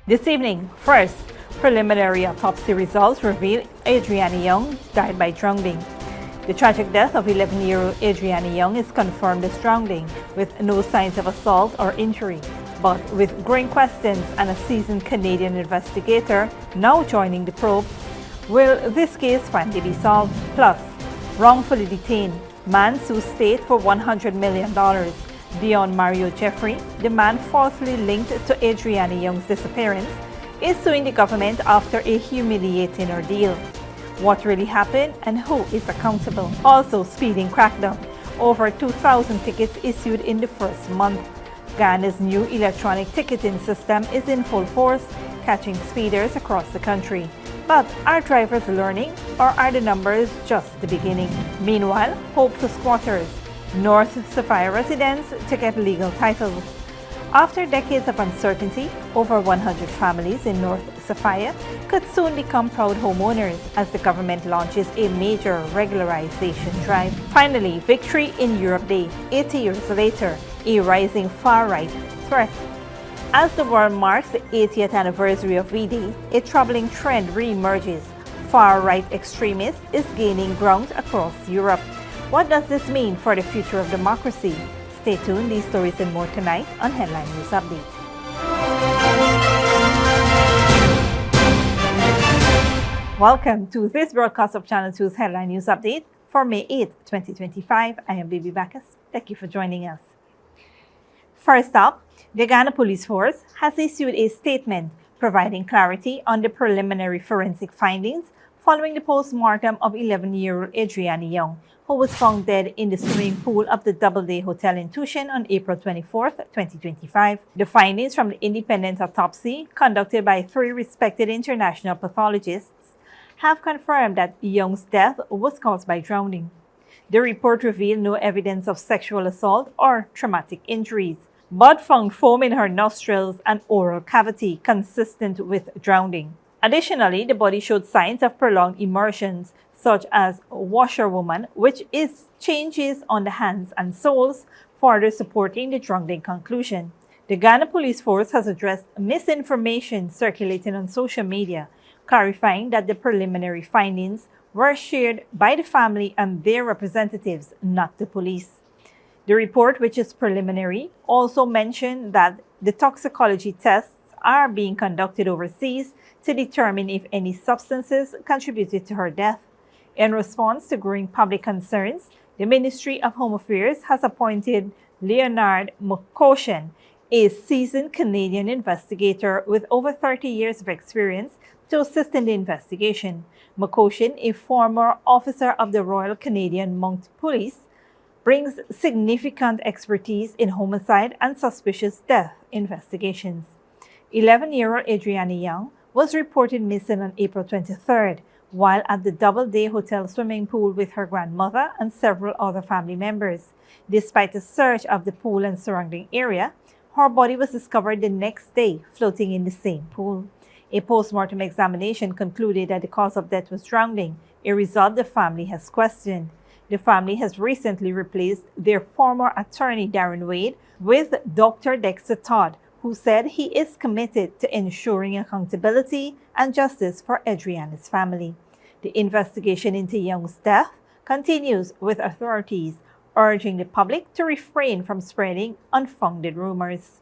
This evening, first, preliminary autopsy results reveal Adriana Younge died by drowning. The tragic death of 11-year-old Adriana Younge is confirmed as drowning, with no signs of assault or injury. But with growing questions and a seasoned Canadian investigator now joining the probe, will this case finally be solved? Plus, wrongfully detained, man sues state for $100 million. Deon Mario Jeffrey, the man falsely linked to Adriana Younge's disappearance, is suing the government after a humiliating ordeal. What really happened and who is accountable? Also, speeding crackdown. Over 2,000 tickets issued in the first month. Guyana's new electronic ticketing system is in full force, catching speeders across the country. But are drivers learning, or are the numbers just the beginning? Meanwhile, hope for squatters. North Sophia residents to get legal titles. After decades of uncertainty, over 100 families in North Sophia could soon become proud homeowners as the government launches a major regularization drive. Finally, victory in Europe Day, 80 years later, a rising far-right threat. As the world marks the 80th anniversary of V-Day, a troubling trend re-emerges. Far-right extremists is gaining ground across Europe. What does this mean for the future of democracy? Stay tuned, these stories and more tonight on Headline News Update. Welcome to this broadcast of Channel 2's Headline News Update for May 8, 2025. I am Bibi Bacchus. Thank you for joining us. First up, the Guyana Police Force has issued a statement providing clarity on the preliminary forensic findings following the post-mortem of 11-year-old Adriana Younge, who was found dead in the swimming pool of the Doubleday Hotel in Tucson on April 24, 2025. The findings from the independent autopsy conducted by 3 respected international pathologists have confirmed that Younge's death was caused by drowning. The report revealed no evidence of sexual assault or traumatic injuries, but found foam in her nostrils and oral cavity consistent with drowning. Additionally, the body showed signs of prolonged immersions, such as washerwoman, which is changes on the hands and soles, further supporting the drowning conclusion. The Guyana Police Force has addressed misinformation circulating on social media, clarifying that the preliminary findings were shared by the family and their representatives, not the police. The report, which is preliminary, also mentioned that the toxicology tests are being conducted overseas to determine if any substances contributed to her death. In response to growing public concerns, the Ministry of Home Affairs has appointed Leonard McCoshen, a seasoned Canadian investigator with over 30 years of experience, to assist in the investigation. McCoshen, a former officer of the Royal Canadian Mounted Police, brings significant expertise in homicide and suspicious death investigations. 11-year-old Adriana Younge was reported missing on April 23rd, while at the Doubleday Hotel swimming pool with her grandmother and several other family members. Despite a search of the pool and surrounding area, her body was discovered the next day, floating in the same pool. A post-mortem examination concluded that the cause of death was drowning, a result the family has questioned. The family has recently replaced their former attorney, Darren Wade, with Dr. Dexter Todd, who said he is committed to ensuring accountability and justice for Adriana's family. The investigation into Younge's death continues, with authorities urging the public to refrain from spreading unfounded rumors.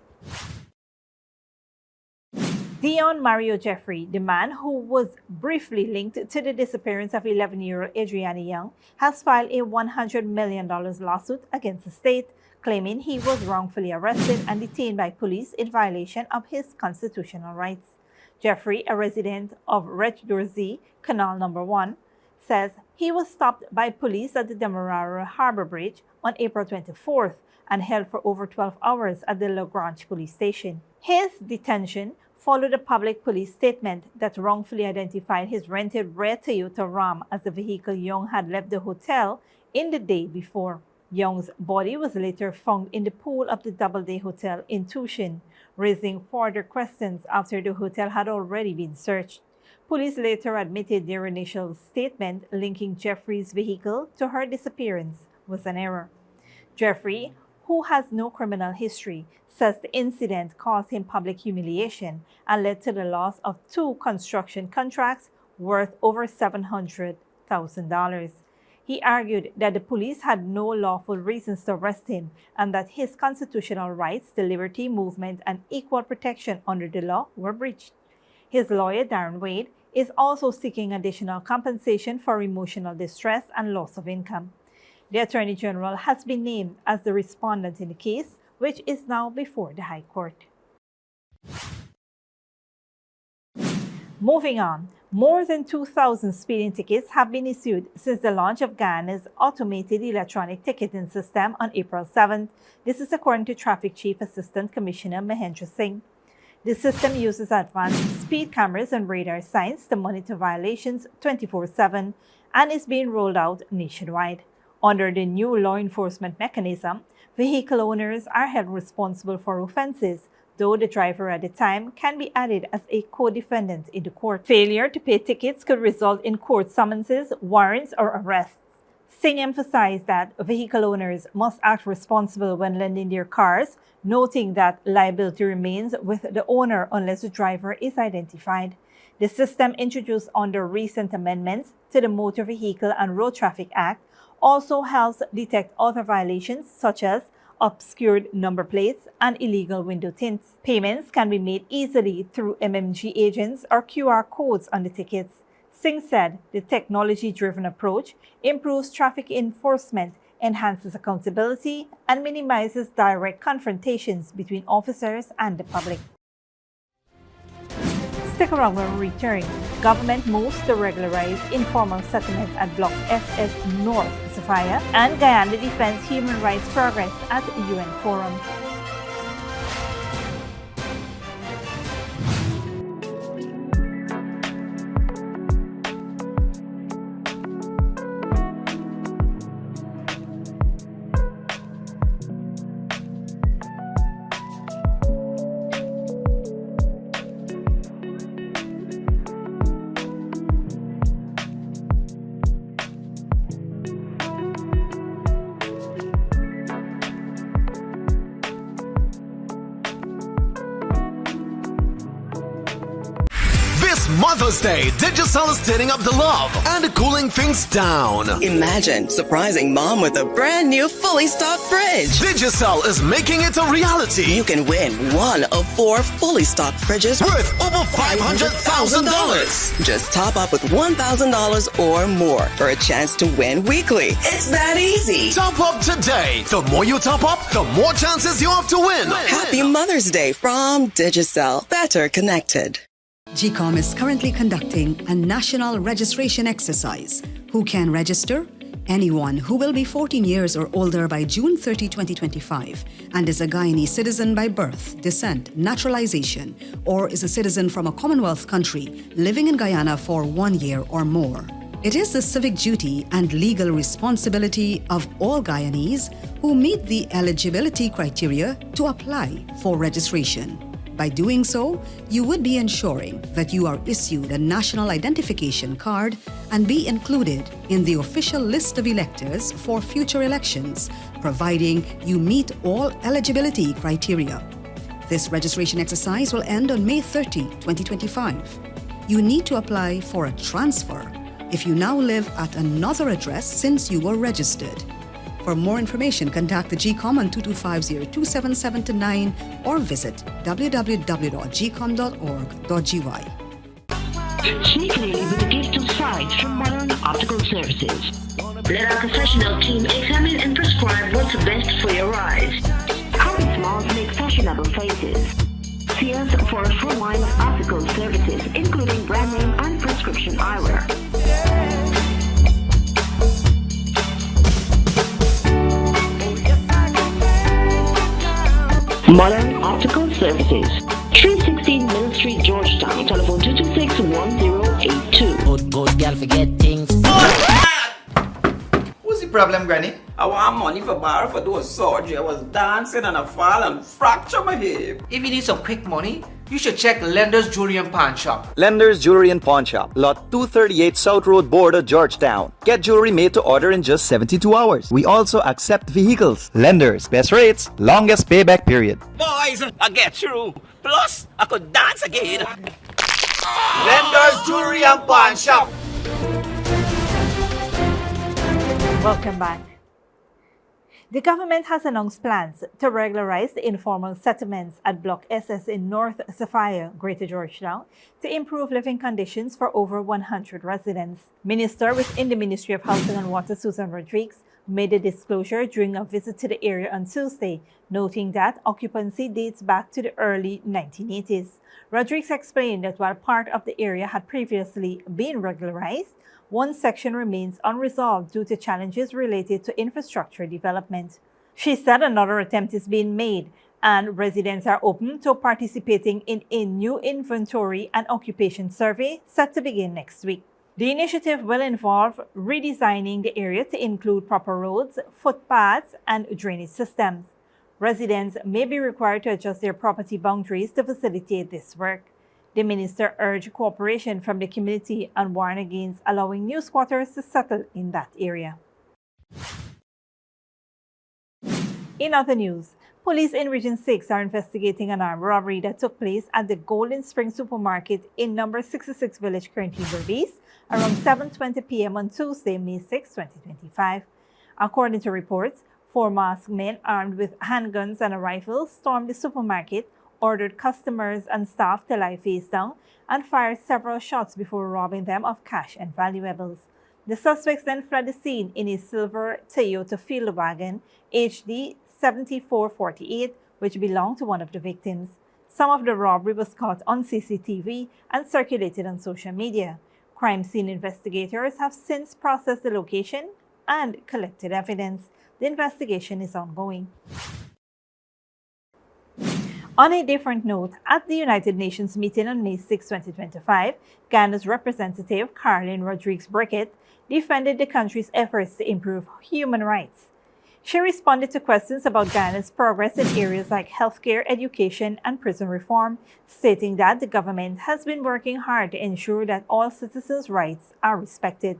Deon Mario Jeffrey, the man who was briefly linked to the disappearance of 11-year-old Adriana Younge, has filed a $100 million lawsuit against the state, claiming he was wrongfully arrested and detained by police in violation of his constitutional rights. Jeffrey, a resident of Rech-Dorsey, Canal No. 1, says he was stopped by police at the Demerara Harbor Bridge on April 24th and held for over 12 hours at the Lagrange police station. His detention followed a public police statement that wrongfully identified his rented red Toyota Ram as the vehicle Younge had left the hotel in the day before. Younge's body was later found in the pool of the Doubleday Hotel in Tucson, raising further questions after the hotel had already been searched. Police later admitted their initial statement linking Jeffrey's vehicle to her disappearance was an error. Jeffrey, who has no criminal history, says the incident caused him public humiliation and led to the loss of 2 construction contracts worth over $700,000. He argued that the police had no lawful reasons to arrest him and that his constitutional rights to liberty, movement, and equal protection under the law were breached. His lawyer, Darren Wade, is also seeking additional compensation for emotional distress and loss of income. The Attorney General has been named as the respondent in the case, which is now before the High Court. Moving on, more than 2,000 speeding tickets have been issued since the launch of Guyana's automated electronic ticketing system on April 7th. This is according to Traffic Chief Assistant Commissioner Mahendra Singh. The system uses advanced speed cameras and radar signs to monitor violations 24/7 and is being rolled out nationwide. Under the new law enforcement mechanism, vehicle owners are held responsible for offenses, though the driver at the time can be added as a co-defendant in the court. Failure to pay tickets could result in court summonses, warrants, or arrests. Singh emphasized that vehicle owners must act responsible when lending their cars, noting that liability remains with the owner unless the driver is identified. The system introduced under recent amendments to the Motor Vehicle and Road Traffic Act also helps detect other violations such as obscured number plates and illegal window tints. Payments can be made easily through MMG agents or QR codes on the tickets. Singh said the technology-driven approach improves traffic enforcement, enhances accountability, and minimizes direct confrontations between officers and the public. Stick around when we return. Government moves to regularize informal settlement at Block SS North, Sophia, and Guyana defends human rights progress at UN Forum. Mother's Day, Digicel is stirring up the love and cooling things down. Imagine surprising mom with a brand new fully stocked fridge. Digicel is making it a reality. You can win one of 4 fully stocked fridges worth over $500,000. Just top up with $1,000 or more for a chance to win weekly. It's that easy. Top up today. The more you top up, the more chances you have to win. Happy Mother's Day from Digicel. Better connected. GCOM is currently conducting a national registration exercise. Who can register? Anyone who will be 14 years or older by June 30, 2025 and is a Guyanese citizen by birth, descent, naturalization, or is a citizen from a Commonwealth country living in Guyana for 1 year or more. It is the civic duty and legal responsibility of all Guyanese who meet the eligibility criteria to apply for registration. By doing so, you would be ensuring that you are issued a national identification card and be included in the official list of electors for future elections, providing you meet all eligibility criteria. This registration exercise will end on May 30, 2025. You need to apply for a transfer if you now live at another address since you were registered. For more information, contact the GCOM on 2250-277-9 or visit www.gcom.org.gy. Sneakily with a gift of sight from Modern Optical Services. Let our professional team examine and prescribe what's best for your eyes. Our smiles make fashionable faces. See us for a full line of optical services, including brand name and prescription eyewear. Modern Optical Services, 316 Mill Street, Georgetown. Telephone 226-1082. Good girl forget things. What's the problem, Granny? I want money for those surgery. I was dancing and I fall and fractured my hip. If you need some quick money, you should check Lender's Jewelry and Pawn Shop. Lender's Jewelry and Pawn Shop, Lot 238 South Road Border, Georgetown. Get jewelry made to order in just 72 hours. We also accept vehicles. Lender's, best rates, longest payback period. Boys, I get through. Plus, I could dance again. Lender's Jewelry and Pawn Shop. Welcome back. The government has announced plans to regularize the informal settlements at Block SS in North Sophia, Greater Georgetown, to improve living conditions for over 100 residents. Minister within the Ministry of Housing and Water, Susan Rodriguez, made a disclosure during a visit to the area on Tuesday, noting that occupancy dates back to the early 1980s. Rodriguez explained that while part of the area had previously been regularized, one section remains unresolved due to challenges related to infrastructure development. She said another attempt is being made, and residents are open to participating in a new inventory and occupation survey set to begin next week. The initiative will involve redesigning the area to include proper roads, footpaths, and drainage systems. Residents may be required to adjust their property boundaries to facilitate this work. The minister urged cooperation from the community and warned against allowing new squatters to settle in that area. In other news, police in Region 6 are investigating an armed robbery that took place at the Golden Spring Supermarket in number 66 Village, currently Berbice, around 7:20 p.m. on Tuesday, May 6, 2025. According to reports, 4 masked men armed with handguns and a rifle stormed the supermarket, ordered customers and staff to lie face down, and fired several shots before robbing them of cash and valuables. The suspects then fled the scene in a silver Toyota field wagon HD 7448, which belonged to one of the victims. Some of the robbery was caught on CCTV and circulated on social media. Crime scene investigators have since processed the location and collected evidence. The investigation is ongoing. On a different note, at the United Nations meeting on May 6, 2025, Ghana's representative, Caroline Rodriguez Brickett, defended the country's efforts to improve human rights. She responded to questions about Ghana's progress in areas like healthcare, education, and prison reform, stating that the government has been working hard to ensure that all citizens' rights are respected.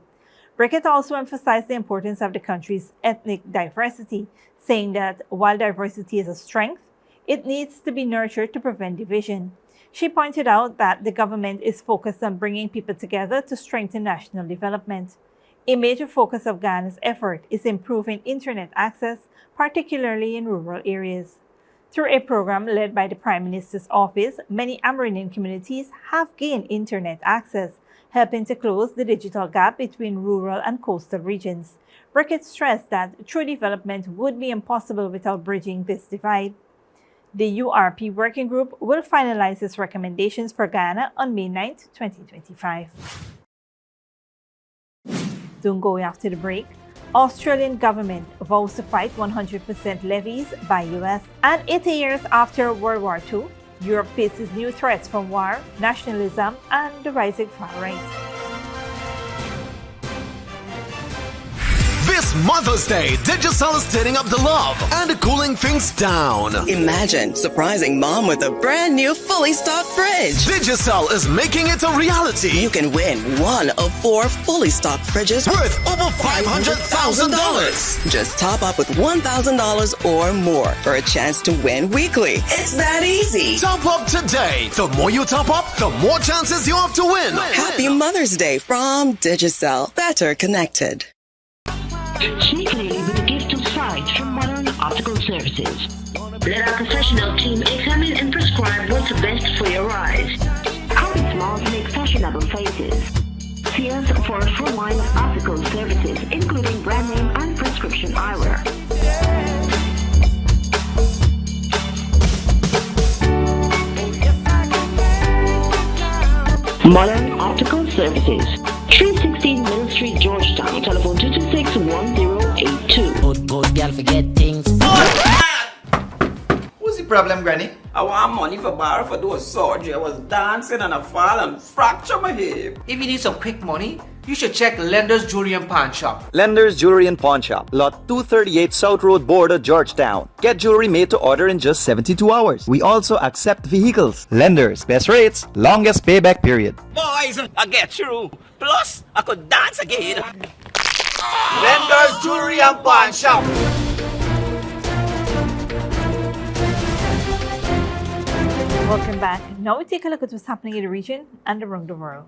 Brickett also emphasized the importance of the country's ethnic diversity, saying that while diversity is a strength, it needs to be nurtured to prevent division. She pointed out that the government is focused on bringing people together to strengthen national development. A major focus of Ghana's effort is improving internet access, particularly in rural areas. Through a program led by the Prime Minister's office, many Amerindian communities have gained internet access, helping to close the digital gap between rural and coastal regions. Brickett stressed that true development would be impossible without bridging this divide. The URP Working Group will finalize its recommendations for Guyana on May 9, 2025. Don't go after the break. Australian government vows to fight 100% levies by US. And 80 years after World War II, Europe faces new threats from war, nationalism, and the rising far right. This Mother's Day, Digicel is stirring up the love and cooling things down. Imagine surprising mom with a brand new fully stocked fridge. Digicel is making it a reality. You can win one of 4 fully stocked fridges Worth over $500,000. Just top up with $1,000 or more for a chance to win weekly. It's that easy. Top up today. The more you top up, the more chances you have to win. Happy Mother's Day from Digicel. Better connected. Sneakily with a gift of sight from Modern Optical Services. Let our professional team examine and prescribe what's best for your eyes. How smiles make fashionable faces. See us for a full line of optical services, including brand name and prescription eyewear. Modern Optical Services. 316 Middle Street, Georgetown. Telephone 226-1082. Good girl forget things. Who's the problem, Granny? I want money for borrow for those surgery. I was dancing and I fall and fracture my hip. If you need some quick money, you should check Lender's Jewelry and Pawn Shop. Lender's Jewelry and Pawn Shop, Lot 238 South Road Border, Georgetown. Get jewelry made to order in just 72 hours. We also accept vehicles. Lenders, best rates, longest payback period. Boys, I get through. Plus, I could dance again. Lender's Jewelry and Pawn Shop. Welcome back. Now we take a look at what's happening in the region and around the world.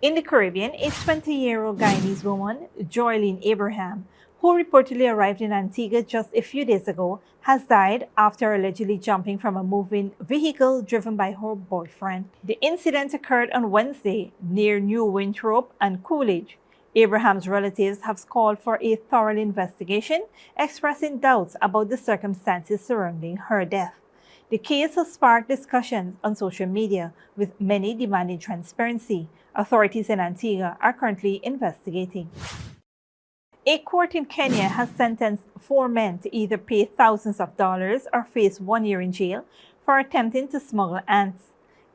In the Caribbean, a 20-year-old Guyanese woman, Joylene Abraham, who reportedly arrived in Antigua just a few days ago, has died after allegedly jumping from a moving vehicle driven by her boyfriend. The incident occurred on Wednesday near New Winthrop and Coolidge. Abraham's relatives have called for a thorough investigation, expressing doubts about the circumstances surrounding her death. The case has sparked discussions on social media, with many demanding transparency. Authorities in Antigua are currently investigating. A court in Kenya has sentenced 4 men to either pay thousands of dollars or face 1 year in jail for attempting to smuggle ants.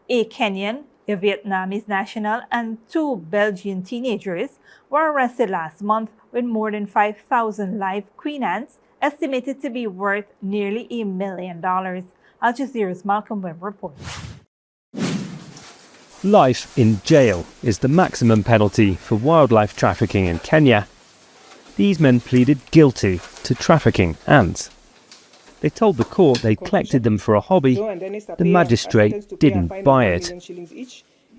A Kenyan, a Vietnamese national, and 2 Belgian teenagers were arrested last month with more than 5,000 live queen ants, estimated to be worth nearly $1 million. Al Jazeera's Malcolm Webb reports. Life in jail is the maximum penalty for wildlife trafficking in Kenya. These men pleaded guilty to trafficking ants. They told the court they collected them for a hobby. The magistrate didn't buy it.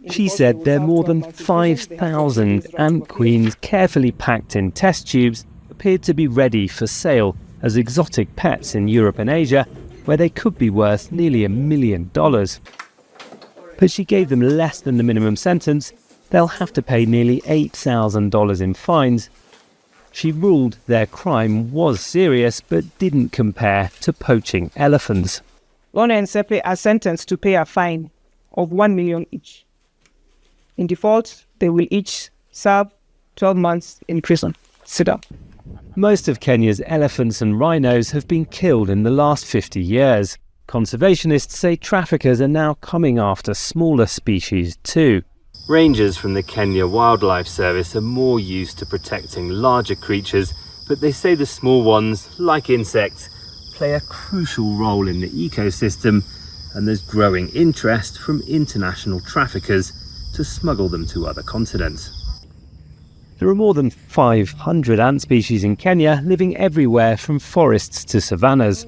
She said they're more than 5,000 ant queens carefully packed in test tubes appeared to be ready for sale as exotic pets in Europe and Asia, where they could be worth nearly $1 million. But she gave them less than the minimum sentence. They'll have to pay nearly $8,000 in fines. She ruled their crime was serious but didn't compare to poaching elephants. Lorna and Sepe are sentenced to pay a fine of $1 million each. In default, they will each serve 12 months in prison. Sit up. Most of Kenya's elephants and rhinos have been killed in the last 50 years. Conservationists say traffickers are now coming after smaller species too. Rangers from the Kenya Wildlife Service are more used to protecting larger creatures, but they say the small ones, like insects, play a crucial role in the ecosystem, and there's growing interest from international traffickers to smuggle them to other continents. There are more than 500 ant species in Kenya, living everywhere from forests to savannas.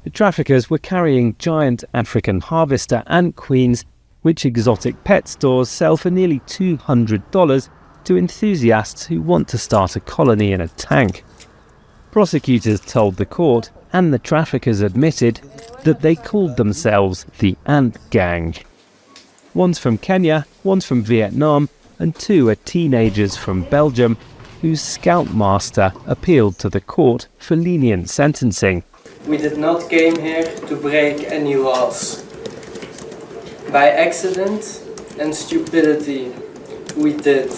The traffickers were carrying giant African harvester ant queens, which exotic pet stores sell for nearly $200 to enthusiasts who want to start a colony in a tank. Prosecutors told the court, and the traffickers admitted, that they called themselves the Ant Gang. One's from Kenya, one's from Vietnam, and 2 are teenagers from Belgium, whose scoutmaster appealed to the court for lenient sentencing. We did not came here to break any laws. By accident and stupidity, we did.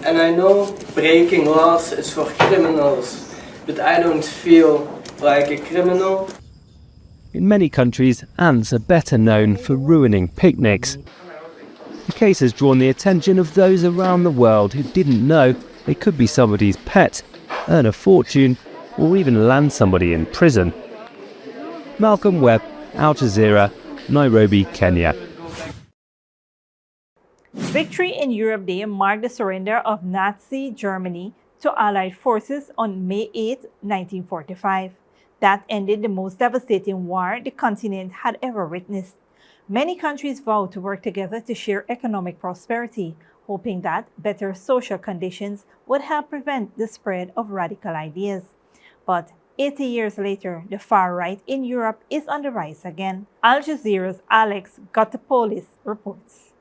And I know breaking laws is for criminals, but I don't feel like a criminal. In many countries, ants are better known for ruining picnics. The case has drawn the attention of those around the world who didn't know they could be somebody's pet, earn a fortune, or even land somebody in prison. Malcolm Webb, Al Jazeera, Nairobi, Kenya. Victory in Europe Day marked the surrender of Nazi Germany to Allied forces on May 8, 1945. That ended the most devastating war the continent had ever witnessed. Many countries vowed to work together to share economic prosperity, hoping that better social conditions would help prevent the spread of radical ideas. But 80 years later, the far right in Europe is on the rise again. Al Jazeera's Alex Gotopoulos reports.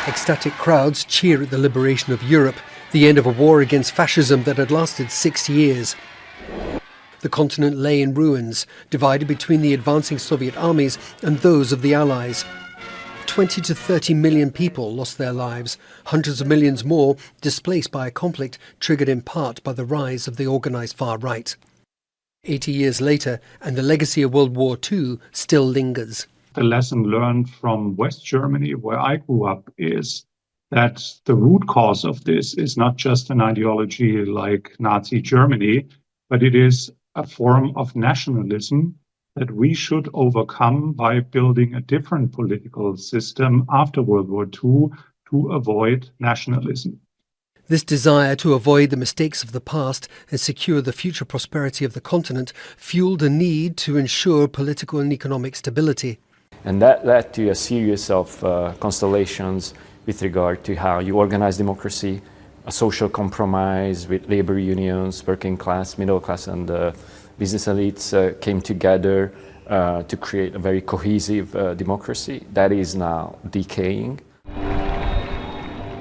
Ecstatic crowds cheer at the liberation of Europe, the end of a war against fascism that had lasted 6 years. The continent lay in ruins, divided between the advancing Soviet armies and those of the Allies. 20 to 30 million people lost their lives, hundreds of millions more displaced by a conflict triggered in part by the rise of the organised far right. 80 years later, and the legacy of World War II still lingers. The lesson learned from West Germany, where I grew up, is that the root cause of this is not just an ideology like Nazi Germany, but it is a form of nationalism that we should overcome by building a different political system after World War II to avoid nationalism. This desire to avoid the mistakes of the past and secure the future prosperity of the continent fueled a need to ensure political and economic stability. And that led to a series of constellations with regard to how you organize democracy, a social compromise with labor unions, working class, middle class, and business elites came together to create a very cohesive democracy that is now decaying.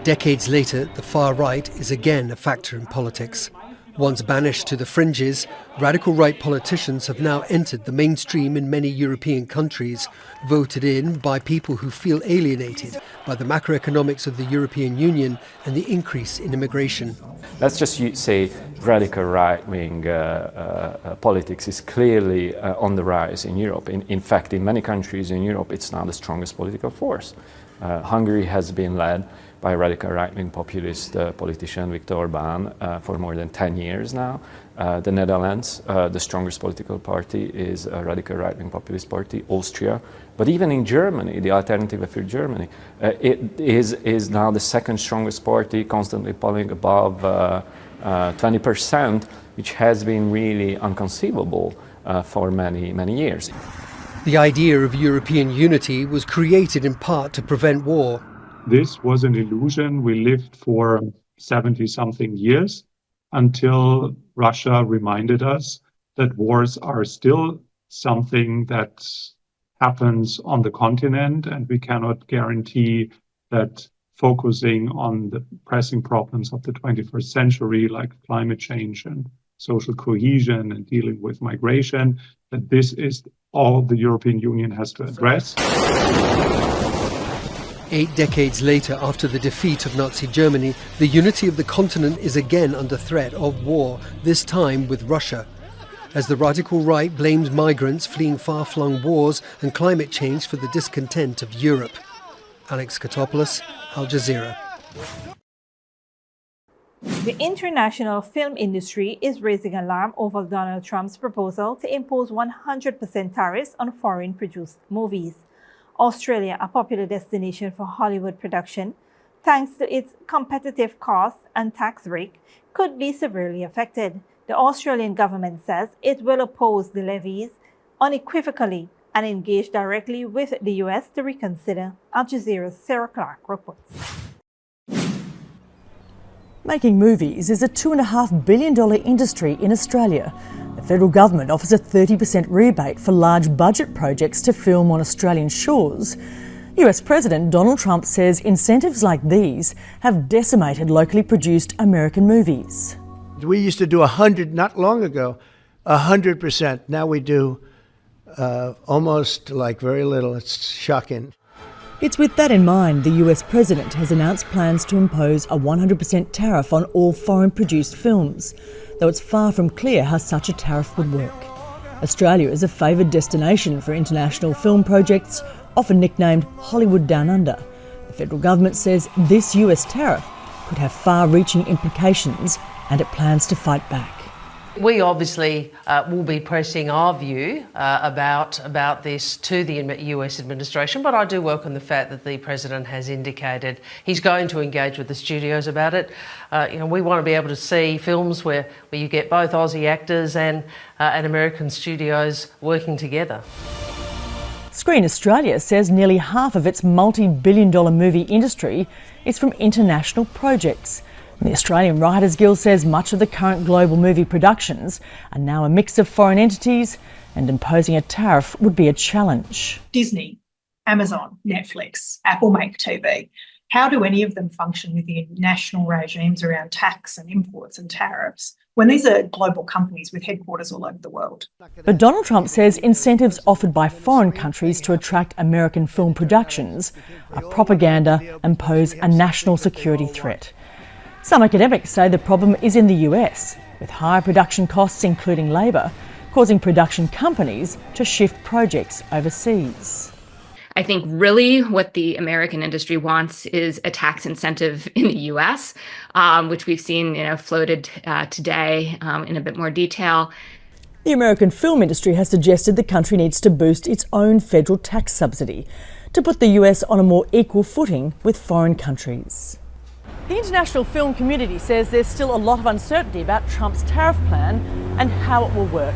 Decades later, the far right is again a factor in politics. Once banished to the fringes, radical right politicians have now entered the mainstream in many European countries, voted in by people who feel alienated by the macroeconomics of the European Union and the increase in immigration. Let's just say radical right-wing politics is clearly on the rise in Europe. In fact, in many countries in Europe, it's now the strongest political force. Hungary has been led by radical right-wing populist politician Viktor Orbán for more than 10 years now. The Netherlands, the strongest political party, is a radical right-wing populist party. Austria, but even in Germany, the Alternative for Germany, it is now the second strongest party, constantly polling above 20%, which has been really inconceivable for many years. The idea of European unity was created in part to prevent war. This was an illusion we lived for 70-something years until Russia reminded us that wars are still something that happens on the continent, and we cannot guarantee that focusing on the pressing problems of the 21st century, like climate change and social cohesion and dealing with migration, that this is all the European Union has to address. 8 decades later, after the defeat of Nazi Germany, the unity of the continent is again under threat of war, this time with Russia. As the radical right blames migrants fleeing far-flung wars and climate change for the discontent of Europe. Alex Katopoulos, Al Jazeera. The international film industry is raising alarm over Donald Trump's proposal to impose 100% tariffs on foreign-produced movies. Australia, a popular destination for Hollywood production, thanks to its competitive costs and tax break, could be severely affected. The Australian government says it will oppose the levies unequivocally and engage directly with the US to reconsider. Al Jazeera's Sarah Clark reports. Making movies is a $2.5 billion industry in Australia. The federal government offers a 30% rebate for large budget projects to film on Australian shores. US President Donald Trump says incentives like these have decimated locally produced American movies. We used to do 100 not long ago, 100%. Now we do almost like very little. It's shocking. It's with that in mind the US President has announced plans to impose a 100% tariff on all foreign-produced films, though it's far from clear how such a tariff would work. Australia is a favoured destination for international film projects, often nicknamed Hollywood Down Under. The federal government says this US tariff could have far-reaching implications, and it plans to fight back. We obviously will be pressing our view about this to the US administration, but I do welcome the fact that the President has indicated he's going to engage with the studios about it. We want to be able to see films where you get both Aussie actors and American studios working together. Screen Australia says nearly half of its multi-billion-dollar movie industry is from international projects. The Australian Writers Guild says much of the current global movie productions are now a mix of foreign entities, and imposing a tariff would be a challenge. Disney, Amazon, Netflix, Apple Make TV. How do any of them function within national regimes around tax and imports and tariffs when these are global companies with headquarters all over the world? But Donald Trump says incentives offered by foreign countries to attract American film productions are propaganda and pose a national security threat. Some academics say the problem is in the US, with higher production costs including labour, causing production companies to shift projects overseas. I think really what the American industry wants is a tax incentive in the U.S., which we've seen, floated today in a bit more detail. The American film industry has suggested the country needs to boost its own federal tax subsidy to put the US on a more equal footing with foreign countries. The international film community says there's still a lot of uncertainty about Trump's tariff plan and how it will work.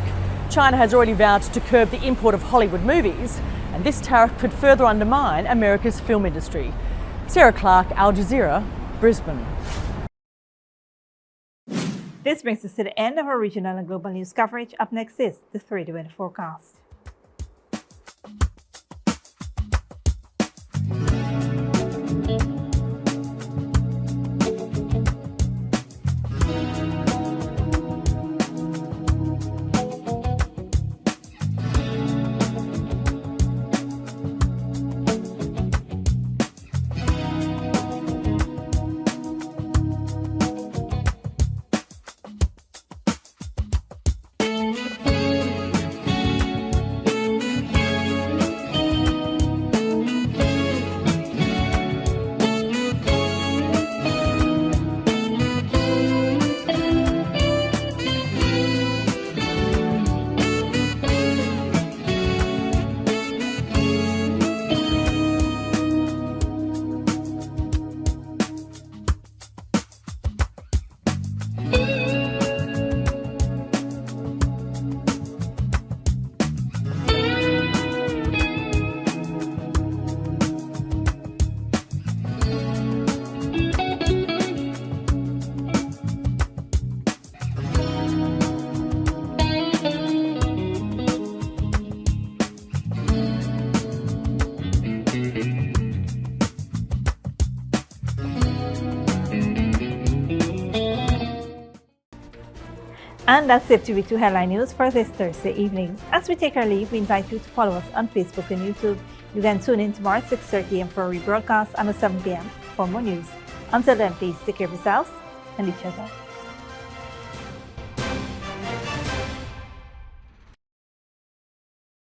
China has already vowed to curb the import of Hollywood movies, and this tariff could further undermine America's film industry. Sarah Clark, Al Jazeera, Brisbane. This brings us to the end of our regional and global news coverage. Up next is the 3-day forecast. And that's it to be 2 Headline News for this Thursday evening. As we take our leave, we invite you to follow us on Facebook and YouTube. You can tune in tomorrow at 6:30 a.m. for a rebroadcast and at 7 p.m. for more news. Until then, please take care of yourselves and each other.